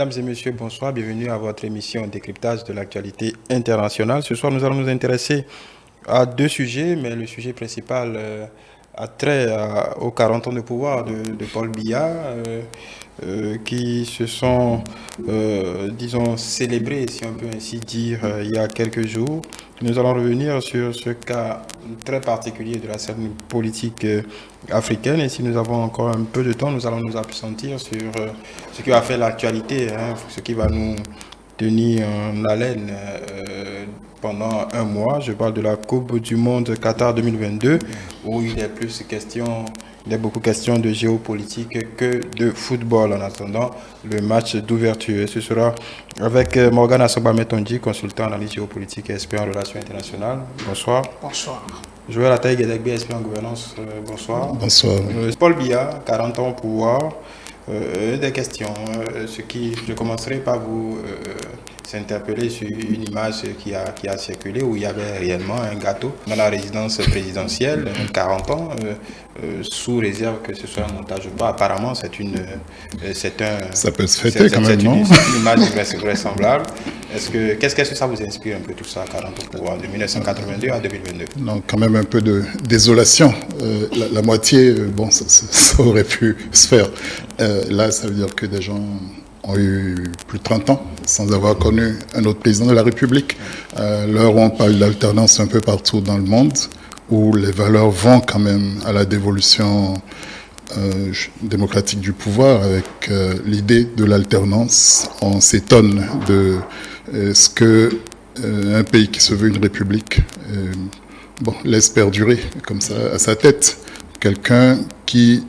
Mesdames et messieurs, bonsoir. Bienvenue à votre émission Décryptage de l'actualité internationale. Ce soir, nous allons nous intéresser à deux sujets, mais le sujet principal a trait aux 40 ans de pouvoir de Paul Biya, qui se sont, disons, célébrés, si on peut ainsi dire, il y a quelques jours. Nous allons revenir sur ce cas très particulier de la scène politique africaine. Et si nous avons encore un peu de temps, nous allons nous appesantir sur ce qui va faire l'actualité, ce qui va nous tenir en haleine pendant un mois. Je parle de la Coupe du Monde Qatar 2022, où il est beaucoup question de géopolitique que de football en attendant le match d'ouverture. Et ce sera avec Morgan Asoba-Metonji, consultant en analyse géopolitique et expert en relations internationales. Bonsoir. Bonsoir. Joël Ataï-Guédegbe, expert en gouvernance. Bonsoir. Bonsoir. Paul Biya, 40 ans au pouvoir. Des questions. Je commencerai par vous s'interpeller sur une image qui a circulé où il y avait réellement un gâteau dans la résidence présidentielle, 40 ans, sous réserve que ce soit un montage ou pas. Apparemment, ça peut se fêter quand même, non? C'est une image vraisemblable. Qu'est-ce que ça vous inspire un peu tout ça, 40 ans au pouvoir, de 1982 à 2022? Non, quand même un peu de désolation. La moitié, ça aurait pu se faire. Là, ça veut dire que des gens ont eu plus de 30 ans sans avoir connu un autre président de la République. L'heure où on parle d'alternance un peu partout dans le monde, où les valeurs vont quand même à la dévolution démocratique du pouvoir avec l'idée de l'alternance. On s'étonne de ce que un pays qui se veut une république laisse perdurer comme ça à sa tête. Quelqu'un qui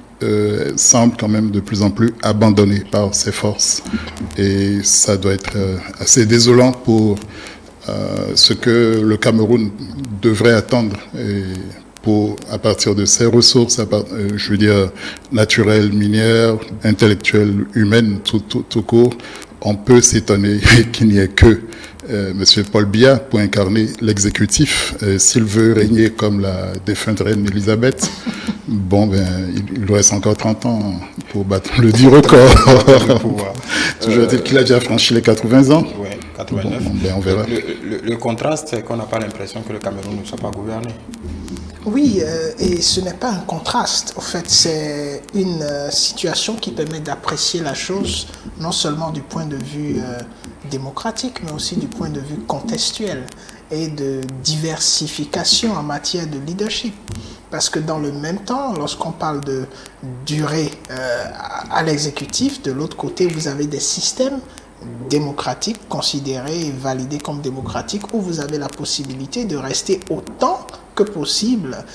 semble quand même de plus en plus abandonné par ses forces. Et ça doit être assez désolant pour ce que le Cameroun devrait attendre à partir de ses ressources, naturelles, minières, intellectuelles, humaines, tout court. On peut s'étonner qu'il n'y ait que Monsieur Paul Biya pour incarner l'exécutif. S'il veut régner comme la défunte reine Elisabeth, il lui reste encore 30 ans pour battre le dit record. Toujours est-il qu'il a déjà franchi les 80 ans. Oui, 89. On verra. Le contraste, c'est qu'on n'a pas l'impression que le Cameroun ne soit pas gouverné. Oui, et ce n'est pas un contraste. En fait, c'est une situation qui permet d'apprécier la chose, non seulement du point de vue démocratique, mais aussi du point de vue contextuel et de diversification en matière de leadership. Parce que dans le même temps, lorsqu'on parle de durée à l'exécutif, de l'autre côté, vous avez des systèmes démocratiques considérés et validés comme démocratiques où vous avez la possibilité de rester autant que possible,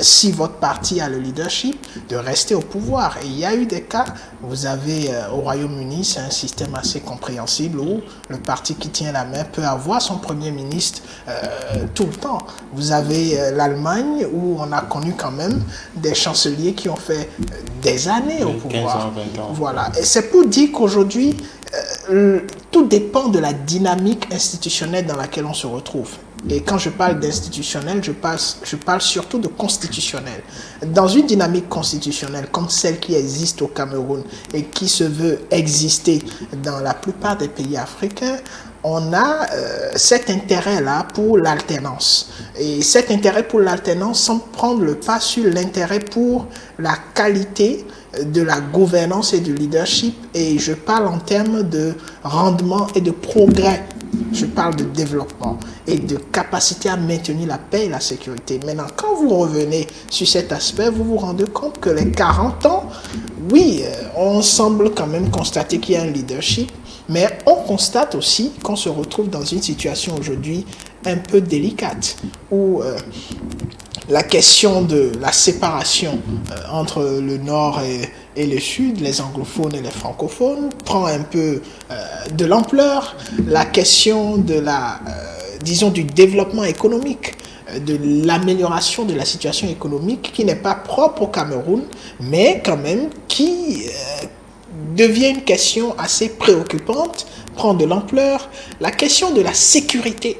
si votre parti a le leadership, de rester au pouvoir. Et il y a eu des cas, vous avez au Royaume-Uni, c'est un système assez compréhensible où le parti qui tient la main peut avoir son premier ministre tout le temps. Vous avez l'Allemagne où on a connu quand même des chanceliers qui ont fait des années au pouvoir. 15 ans, 20 ans. Voilà. Et c'est pour dire qu'aujourd'hui, tout dépend de la dynamique institutionnelle dans laquelle on se retrouve. Et quand je parle d'institutionnel, je parle surtout de constitutionnel. Dans une dynamique constitutionnelle comme celle qui existe au Cameroun et qui se veut exister dans la plupart des pays africains, on a cet intérêt-là pour l'alternance. Et cet intérêt pour l'alternance semble prendre le pas sur l'intérêt pour la qualité de la gouvernance et du leadership. Et je parle en termes de rendement et de progrès. Je parle de développement et de capacité à maintenir la paix et la sécurité. Maintenant, quand vous revenez sur cet aspect, vous vous rendez compte que les 40 ans, oui, on semble quand même constater qu'il y a un leadership, mais on constate aussi qu'on se retrouve dans une situation aujourd'hui un peu délicate, où la question de la séparation entre le Nord et le Sud, les anglophones et les francophones, prend un peu de l'ampleur. La question de du développement économique, de l'amélioration de la situation économique qui n'est pas propre au Cameroun, mais quand même qui devient une question assez préoccupante, prend de l'ampleur. La question de la sécurité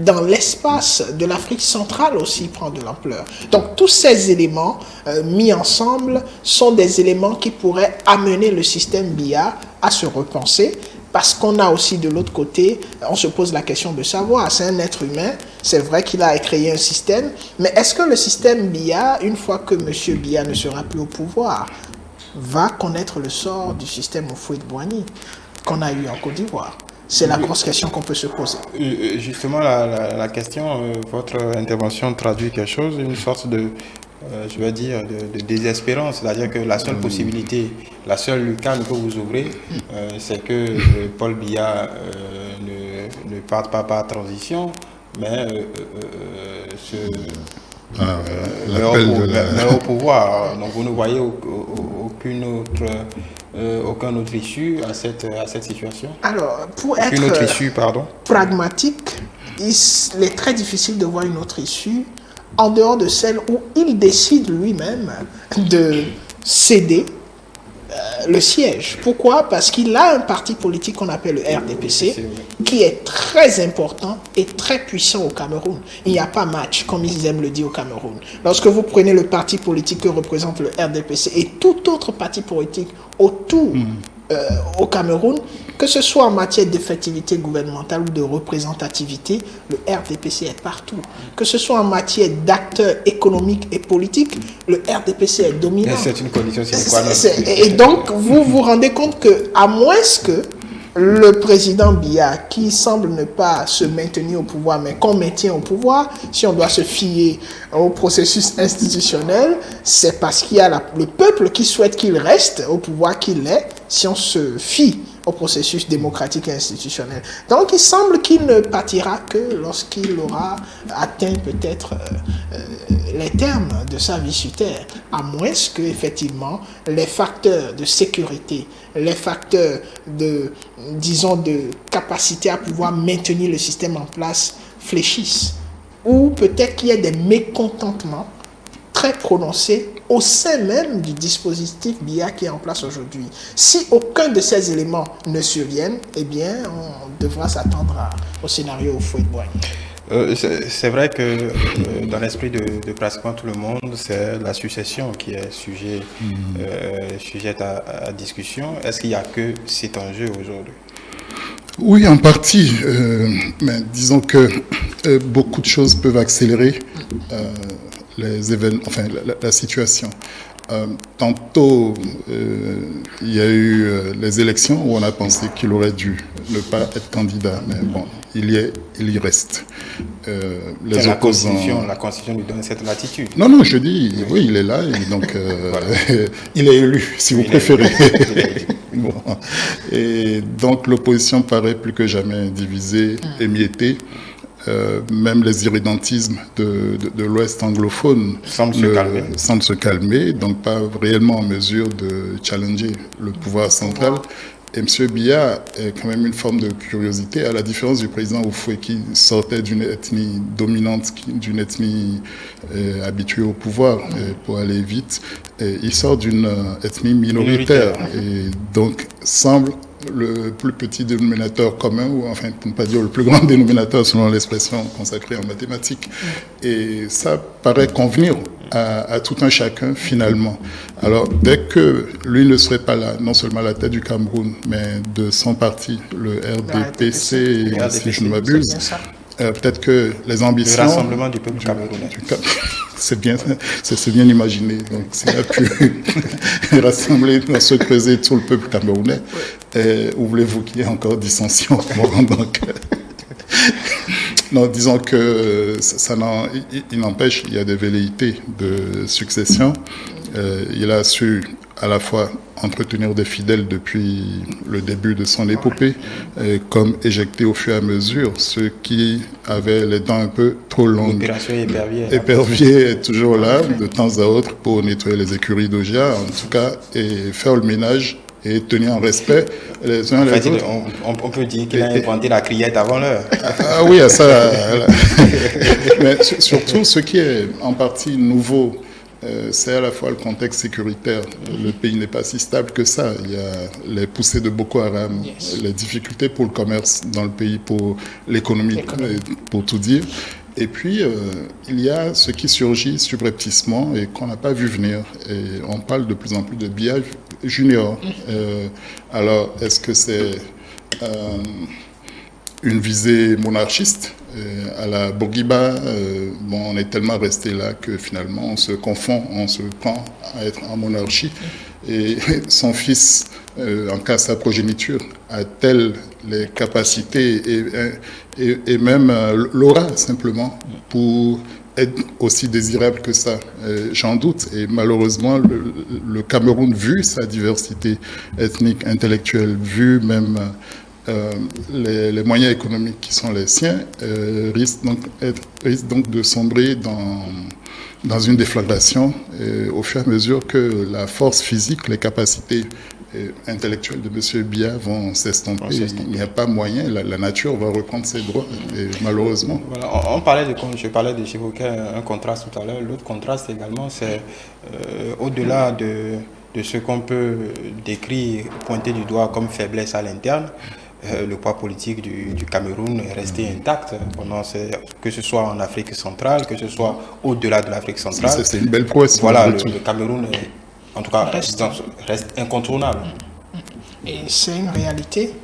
dans l'espace de l'Afrique centrale aussi prend de l'ampleur. Donc tous ces éléments mis ensemble sont des éléments qui pourraient amener le système Biya à se repenser Parce qu'on a aussi de l'autre côté, on se pose la question de savoir, c'est un être humain, c'est vrai qu'il a créé un système, mais est-ce que le système Biya, une fois que M. Biya ne sera plus au pouvoir, va connaître le sort du système Houphouët-Boigny qu'on a eu en Côte d'Ivoire? C'est la grosse question qu'on peut se poser. Justement, la question, votre intervention traduit quelque chose, une sorte de, je vais dire, de désespérance. C'est-à-dire que la seule possibilité, la seule lucarne que vous ouvrez, c'est que Paul Biya ne parte pas par transition, mais mais au pouvoir. Donc vous ne voyez aucun autre issue à cette situation? Alors, pour être issue, pragmatique, il est très difficile de voir une autre issue en dehors de celle où il décide lui-même de céder le siège. Pourquoi? Parce qu'il a un parti politique qu'on appelle le RDPC, qui est très important et très puissant au Cameroun. Il n'y a pas match, comme ils aiment le dire au Cameroun. Lorsque vous prenez le parti politique que représente le RDPC et tout autre parti politique autour au Cameroun, que ce soit en matière d'effectivité gouvernementale ou de représentativité, le RDPC est partout. Que ce soit en matière d'acteurs économiques et politiques, le RDPC est dominant. C'est une condition sine qua non. Et donc, vous vous rendez compte que, à moins que le président Biya, qui semble ne pas se maintenir au pouvoir, mais qu'on maintient au pouvoir, si on doit se fier au processus institutionnel, c'est parce qu'il y a le peuple qui souhaite qu'il reste au pouvoir qu'il est, si on se fie au processus démocratique et institutionnel. Donc, il semble qu'il ne partira que lorsqu'il aura atteint peut-être les termes de sa vie sur Terre, à moins que, effectivement, les facteurs de sécurité, les facteurs de capacité à pouvoir maintenir le système en place fléchissent. Ou peut-être qu'il y a des mécontentements très prononcés au sein même du dispositif Biya qui est en place aujourd'hui. Si aucun de ces éléments ne surviennent, eh bien, on devra s'attendre au scénario Houphouët-Boigny. C'est vrai que dans l'esprit de pratiquement tout le monde, c'est la succession qui est sujette à discussion. Est-ce qu'il n'y a que cet enjeu aujourd'hui? Oui, en partie, mais disons que beaucoup de choses peuvent accélérer les événements, enfin la situation. Tantôt, il y a eu les élections où on a pensé qu'il aurait dû ne pas être candidat, mais bon, il y reste. Les opposants... La Constitution lui donne cette latitude. Non, je dis, oui, il est là, et donc il est élu, si vous préférez. Bon. Et donc l'opposition paraît plus que jamais divisée, émiettée. Même les irrédentismes de l'Ouest anglophone semblent se calmer, donc pas réellement en mesure de challenger le pouvoir central. Et M. Biya est quand même une forme de curiosité, à la différence du président Houphouët qui sortait d'une ethnie dominante, d'une ethnie habituée au pouvoir pour aller vite. Et il sort d'une ethnie minoritaire et donc semble le plus petit dénominateur commun, ou enfin pour ne pas dire le plus grand dénominateur selon l'expression consacrée en mathématiques. Et ça paraît convenir à tout un chacun finalement. Alors dès que lui ne serait pas là, non seulement à la tête du Cameroun, mais de son parti, le RDPC, si je ne m'abuse, peut-être que les ambitions... Le Rassemblement du peuple camerounais. C'est bien imaginé. Donc, s'il a pu rassembler, se creuser tout le peuple camerounais, où voulez-vous qu'il y ait encore dissension? Donc, non, disons que il n'empêche, il y a des velléités de succession. Il a su à la fois entretenir des fidèles depuis le début de son épopée, comme éjecter au fur et à mesure ceux qui avaient les dents un peu trop longues. L'opération Épervier est toujours là, de temps à autre, pour nettoyer les écuries d'Ogia, en tout cas, et faire le ménage et tenir en respect les uns les autres. On peut dire qu'il a inventé la criette avant l'heure. Ah oui, ça. Mais surtout, ce qui est en partie nouveau, c'est à la fois le contexte sécuritaire. Le pays n'est pas si stable que ça. Il y a les poussées de Boko Haram, les difficultés pour le commerce dans le pays, pour l'économie, pour tout dire. Et puis, il y a ce qui surgit subrepticement et qu'on n'a pas vu venir. Et on parle de plus en plus de Biya Junior. Alors, est-ce que c'est une visée monarchiste. À la Bourguiba, on est tellement resté là que finalement on se confond, on se prend à être en monarchie. Et son fils, en cas de sa progéniture, a-t-elle les capacités et même l'aura simplement pour être aussi désirable que ça? J'en doute. Et malheureusement, le Cameroun, vu sa diversité ethnique, intellectuelle, vu même les moyens économiques qui sont les siens, risque donc de sombrer dans une déflagration au fur et à mesure que la force physique, les capacités intellectuelles de M. Biya vont s'estomper. Il n'y a pas moyen, la nature va reprendre ses droits, et malheureusement. Voilà, j'évoquais un contraste tout à l'heure. L'autre contraste également, c'est au-delà de ce qu'on peut décrire, pointer du doigt comme faiblesse à l'interne. Le poids politique du Cameroun est resté intact, que ce soit en Afrique centrale, que ce soit au-delà de l'Afrique centrale. C'est une belle prouesse. Voilà, le Cameroun, en tout cas, reste incontournable. Et c'est une réalité.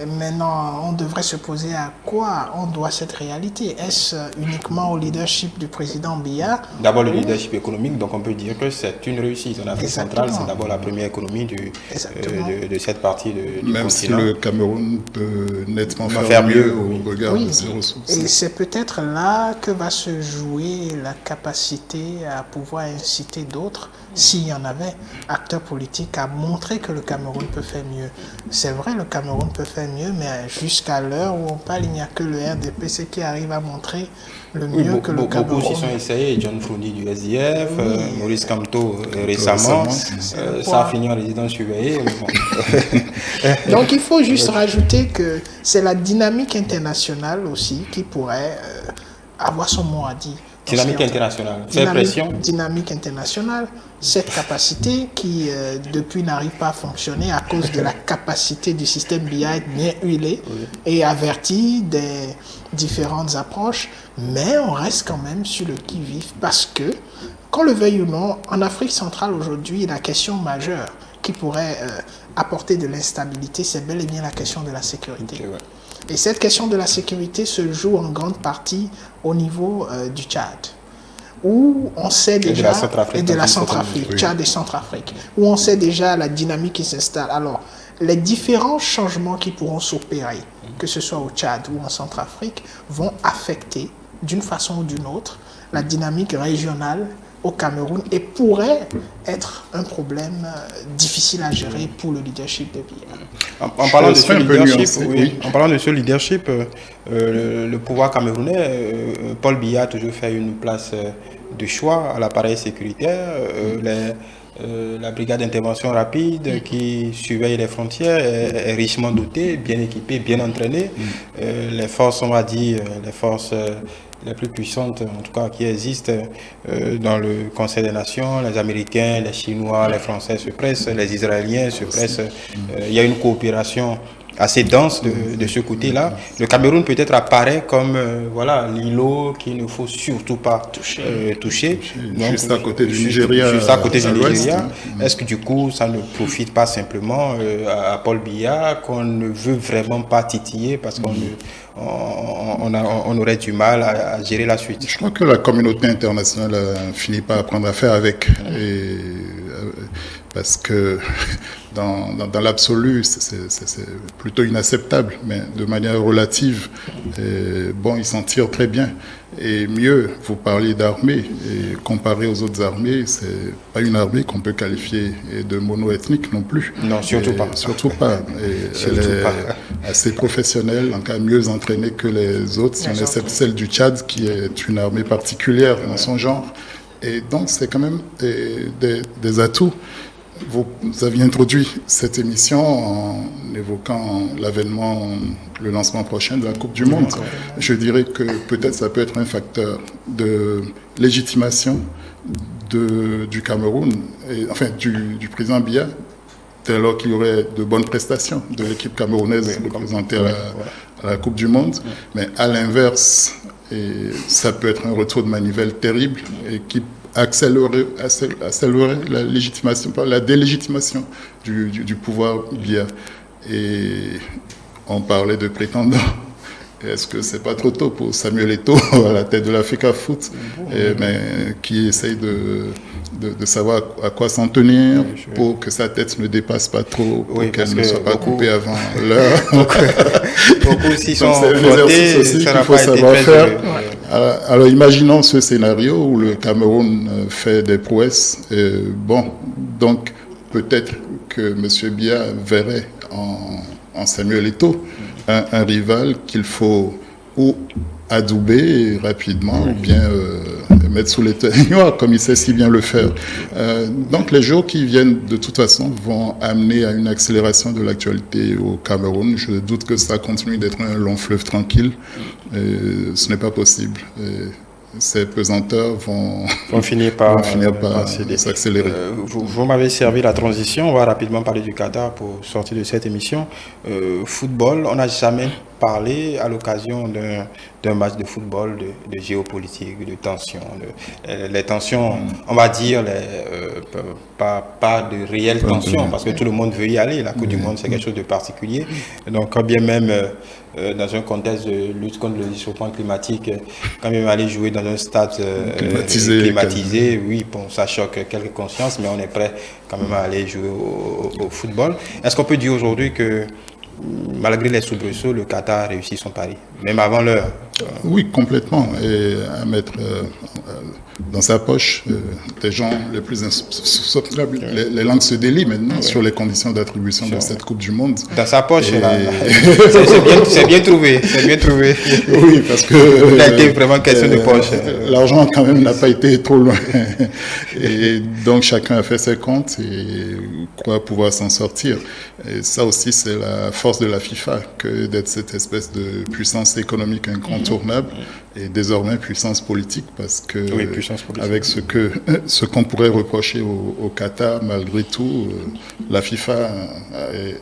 Et maintenant, on devrait se poser à quoi on doit cette réalité. Est-ce uniquement au leadership du président Biya? D'abord le leadership économique, donc on peut dire que c'est une réussite. En Afrique centrale, c'est d'abord la première économie de cette partie du même continent. Si le Cameroun peut nettement faire mieux au regard de ses ressources. Et c'est peut-être là que va se jouer la capacité à pouvoir inciter d'autres, s'il y en avait, acteurs politiques, à montrer que le Cameroun peut faire mieux. C'est vrai, le Cameroun peut faire mieux, mais jusqu'à l'heure où on parle, il n'y a que le RDPC qui arrive à montrer le mieux que le Cameroun. Beaucoup s'y sont essayés, John Froundi du SDF, Maurice Kamto récemment, ça a fini en résidence surveillée. Donc il faut juste rajouter que c'est la dynamique internationale aussi qui pourrait avoir son mot à dire. Dynamique internationale, faire pression. Dynamique internationale, cette capacité qui depuis n'arrive pas à fonctionner à cause de la capacité du système BI à être bien huilé et averti des différentes approches, mais on reste quand même sur le qui-vive parce que, qu'on le veuille ou non, en Afrique centrale aujourd'hui, la question majeure qui pourrait apporter de l'instabilité, c'est bel et bien la question de la sécurité. Okay, ouais. Et cette question de la sécurité se joue en grande partie au niveau du Tchad, où on sait déjà, et de la Centrafrique, oui. Tchad et Centrafrique, où on sait déjà la dynamique qui s'installe. Alors, les différents changements qui pourront s'opérer, que ce soit au Tchad ou en Centrafrique, vont affecter d'une façon ou d'une autre la dynamique régionale au Cameroun et pourrait être un problème difficile à gérer pour le leadership de Biya. En parlant de ce leadership, le pouvoir camerounais, Paul Biya a toujours fait une place de choix à l'appareil sécuritaire. La brigade d'intervention rapide qui surveille les frontières est richement dotée, bien équipée, bien entraînée. Les forces, on va dire, les forces les plus puissantes, en tout cas, qui existent dans le Conseil des Nations, les Américains, les Chinois, les Français se pressent, les Israéliens se pressent. Il y a une coopération assez dense de ce côté-là. Le Cameroun peut-être apparaît comme l'îlot qu'il ne faut surtout pas toucher. Donc, juste à côté du Nigeria. Juste à côté du Nigeria. Est-ce que du coup, ça ne profite pas simplement à Paul Biya, qu'on ne veut vraiment pas titiller parce qu'on on aurait du mal à gérer la suite? Je crois que la communauté internationale a fini par apprendre à faire avec. Parce que dans l'absolu, c'est plutôt inacceptable, mais de manière relative, ils s'en tirent très bien. Et mieux, vous parliez d'armée, et comparé aux autres armées, c'est pas une armée qu'on peut qualifier de mono-ethnique non plus. Non, surtout pas. Surtout pas. Elle est assez professionnelle, en cas mieux entraînée que les autres, si on excepte celle du Tchad, qui est une armée particulière dans son genre. Et donc, c'est quand même des atouts. Vous aviez introduit cette émission en évoquant l'avènement, le lancement prochain de la Coupe du Monde. Je dirais que peut-être ça peut être un facteur de légitimation du Cameroun, du président Biya, dès lors qu'il y aurait de bonnes prestations de l'équipe camerounaise représentée à la Coupe du Monde. Mais à l'inverse, ça peut être un retour de manivelle terrible et qui accélérer la délégitimation du pouvoir Biya. Et on parlait de prétendants. Est-ce que c'est pas trop tôt pour Samuel Eto'o à la tête de l'Africa Foot, mais qui essaye de savoir à quoi s'en tenir pour que sa tête ne dépasse pas trop, pour qu'elle ne soit pas coupée avant l'heure. Beaucoup aussi sont c'est un votés, exercice aussi qu'il faut savoir faire. Alors imaginons ce scénario où le Cameroun fait des prouesses. Donc peut-être que M. Biya verrait en Samuel Eto'o un rival qu'il faut ou adouber rapidement ou bien mettre sous les ténors comme il sait si bien le faire. Donc les jours qui viennent de toute façon vont amener à une accélération de l'actualité au Cameroun. Je doute que ça continue d'être un long fleuve tranquille. Ce n'est pas possible. Ces pesanteurs vont finir par s'accélérer. Vous m'avez servi la transition. On va rapidement parler du Qatar pour sortir de cette émission. Football, on n'a jamais parlé à l'occasion d'un match de football de géopolitique, de tensions. Les tensions, on va dire, pas de réelles tensions, parce que tout le monde veut y aller. La Coupe du Monde, c'est quelque chose de particulier. Donc, quand bien même, dans un contexte de lutte contre le réchauffement climatique, quand même aller jouer dans un stade climatisé, oui, bon, ça choque quelques consciences, mais on est prêt quand même à aller jouer au football. Est-ce qu'on peut dire aujourd'hui que malgré les soubresauts, le Qatar a réussi son pari, même avant l'heure? Oui, complètement. Et à mettre dans sa poche des gens les plus insupportables. Les langues se délient maintenant sur les conditions d'attribution de cette Coupe du Monde. Dans sa poche, c'est bien trouvé. C'est bien trouvé. Oui, parce que... Il a été vraiment question de poche. L'argent, quand même, n'a pas été trop loin. Et donc, chacun a fait ses comptes et croit pouvoir s'en sortir. Et ça aussi, c'est la force de la FIFA, que d'être cette espèce de puissance économique incontournable et désormais puissance politique, parce que avec ce qu'on pourrait reprocher au Qatar, malgré tout, la FIFA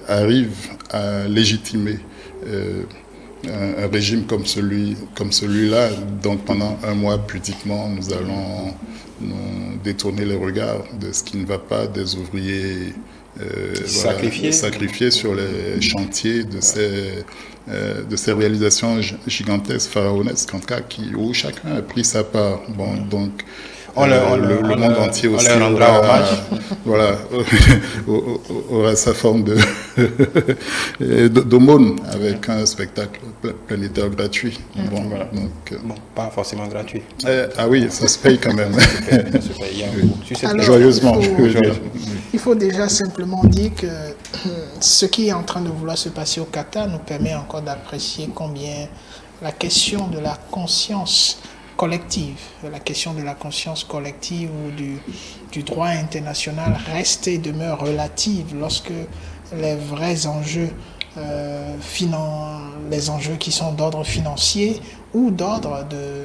arrive à légitimer un régime comme celui-là. Donc pendant un mois, pudiquement, nous allons nous détourner les regards de ce qui ne va pas, des ouvriers sacrifiés sur les chantiers de ces réalisations gigantesques, pharaonesques, en tout cas, où chacun a pris sa part. Bon, donc le monde entier aussi aura sa forme d'aumône avec un spectacle planétaire gratuit. Pas forcément gratuit. Oui, ça se paye quand même. Alors, joyeusement. Il faut déjà simplement dire que ce qui est en train de vouloir se passer au Qatar nous permet encore d'apprécier combien la question de la conscience collective, ou du droit international reste et demeure relative lorsque les vrais enjeux, les enjeux qui sont d'ordre financier ou d'ordre de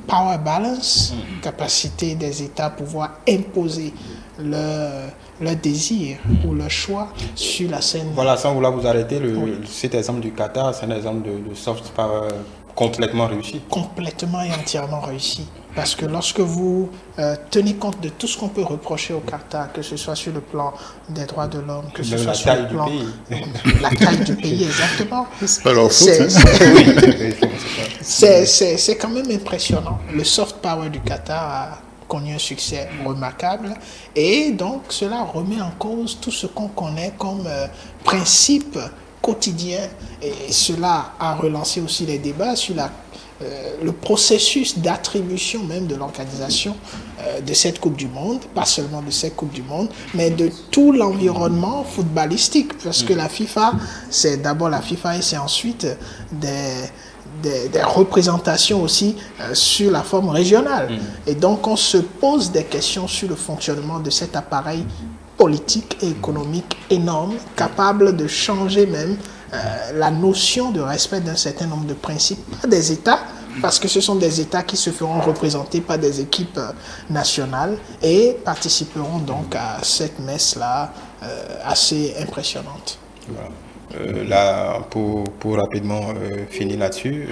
power balance, capacité des États à pouvoir imposer leur désir ou leur choix sur la scène. Voilà, sans vouloir vous arrêter, cet exemple du Qatar, c'est un exemple de soft power complètement réussi. Complètement et entièrement réussi. Parce que lorsque vous tenez compte de tout ce qu'on peut reprocher au Qatar, que ce soit sur le plan des droits de l'homme, que ce soit sur le plan de la taille du pays, exactement. C'est pas leur faute. C'est quand même impressionnant. Le soft power du Qatar a connu un succès remarquable et donc cela remet en cause tout ce qu'on connaît comme principe quotidien et cela a relancé aussi les débats sur le processus d'attribution même de l'organisation de cette Coupe du Monde, pas seulement de cette Coupe du Monde, mais de tout l'environnement footballistique, parce que la FIFA, c'est d'abord la FIFA et c'est ensuite des représentations aussi sur la forme régionale. Et donc on se pose des questions sur le fonctionnement de cet appareil politique et économique énorme, capable de changer même la notion de respect d'un certain nombre de principes, pas des États, parce que ce sont des États qui se feront représenter par des équipes nationales et participeront donc à cette messe-là assez impressionnante. Voilà. Là, pour rapidement finir là-dessus,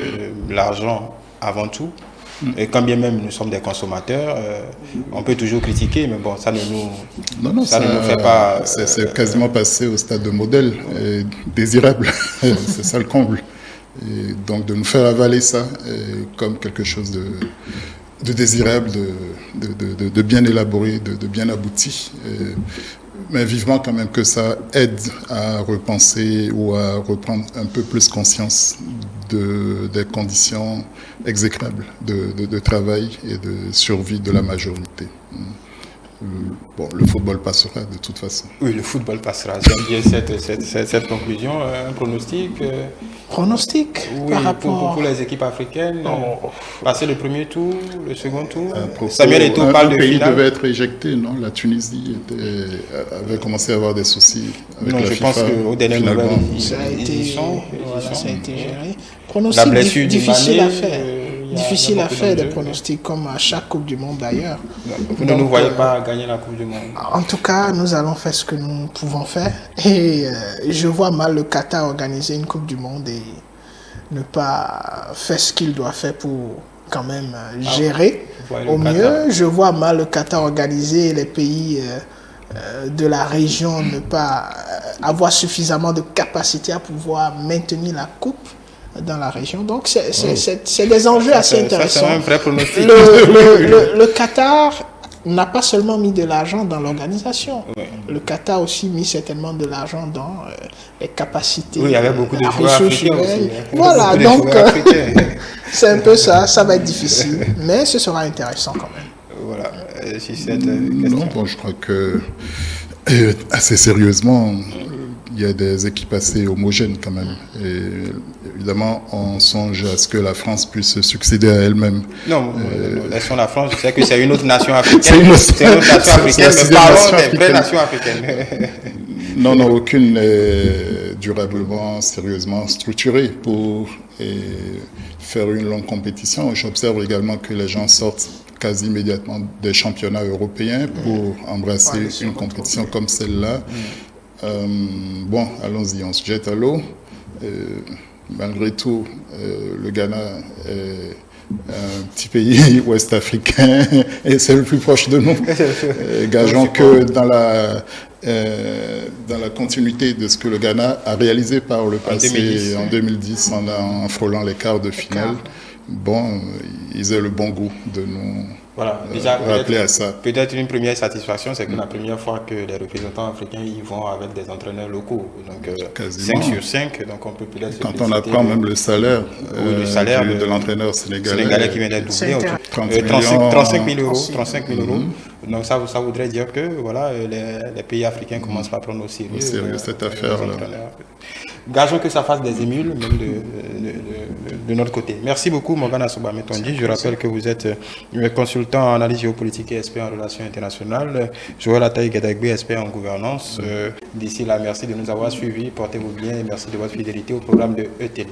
l'argent avant tout, Et quand bien même nous sommes des consommateurs, on peut toujours critiquer, mais bon, ça ne nous, ça ne nous fait pas... C'est quasiment passé au stade de modèle, désirable, c'est ça le comble. Et donc de nous faire avaler ça comme quelque chose de désirable, de bien élaboré, de bien abouti. Mais vivement quand même que ça aide à repenser ou à reprendre un peu plus conscience des conditions exécrables de travail et de survie de la majorité. Bon, le football passera de toute façon. Oui, le football passera. J'aime bien cette conclusion. Un pronostic Pronostic oui, par rapport... pour les équipes africaines, passer le premier tour, le second tour. Samuel Eto'o parle de finale. Le pays devait être éjecté, non? La Tunisie avait commencé à avoir des soucis avec la FIFA. Je pense qu'au dernier moment, ça a été géré. Pronostic difficile à faire. Difficile à faire des pronostics comme à chaque Coupe du Monde d'ailleurs. Vous ne nous voyez pas gagner la Coupe du Monde. En tout cas, nous allons faire ce que nous pouvons faire. Et je vois mal le Qatar organiser une Coupe du Monde et ne pas faire ce qu'il doit faire pour quand même gérer au mieux. Je vois mal le Qatar organiser les pays de la région, ne pas avoir suffisamment de capacité à pouvoir maintenir la Coupe dans la région. Donc, c'est des enjeux assez intéressants. C'est un vrai pronostic. Le Qatar n'a pas seulement mis de l'argent dans l'organisation. Oui. Le Qatar a aussi mis certainement de l'argent dans les capacités. Oui, il y avait beaucoup de joueurs africains aussi. Voilà, donc c'est un peu ça. Ça va être difficile, mais ce sera intéressant quand même. Voilà, si cette question. Non, bon, je crois que assez sérieusement, il y a des équipes assez homogènes quand même. Et évidemment, on songe à ce que la France puisse succéder à elle-même. Non, laissons la France. Je sais que c'est une autre nation africaine. C'est une autre nation africaine, mais parlons des vraies nations africaines. Non, aucune n'est durablement, sérieusement structurée pour faire une longue compétition. J'observe également que les gens sortent quasi immédiatement des championnats européens pour embrasser une compétition comme celle-là. Bon, allons-y, on se jette à l'eau. Malgré tout, le Ghana est un petit pays ouest-africain et c'est le plus proche de nous. Gageons que dans la continuité de ce que le Ghana a réalisé par le passé en 2010 en frôlant les quarts de finale, bon, ils aient le bon goût de nous rappeler à ça. Peut-être une première satisfaction, c'est que la première fois que les représentants africains y vont avec des entraîneurs locaux, donc 5 sur 5, donc on peut peut-être... Quand on apprend même le salaire, de l'entraîneur sénégalais qui vient d'être doublé, 35 000 euros. Donc ça voudrait dire que voilà, les pays africains commencent à prendre au sérieux cette affaire-là. Gageons que ça fasse des émules, même de notre côté. Merci beaucoup, Morgan Assoba Metondi. Je rappelle que vous êtes consultant en analyse géopolitique et expert en relations internationales. Joël Ataï Gadagbe, expert en gouvernance. D'ici là, merci de nous avoir suivis. Portez-vous bien et merci de votre fidélité au programme de ETL.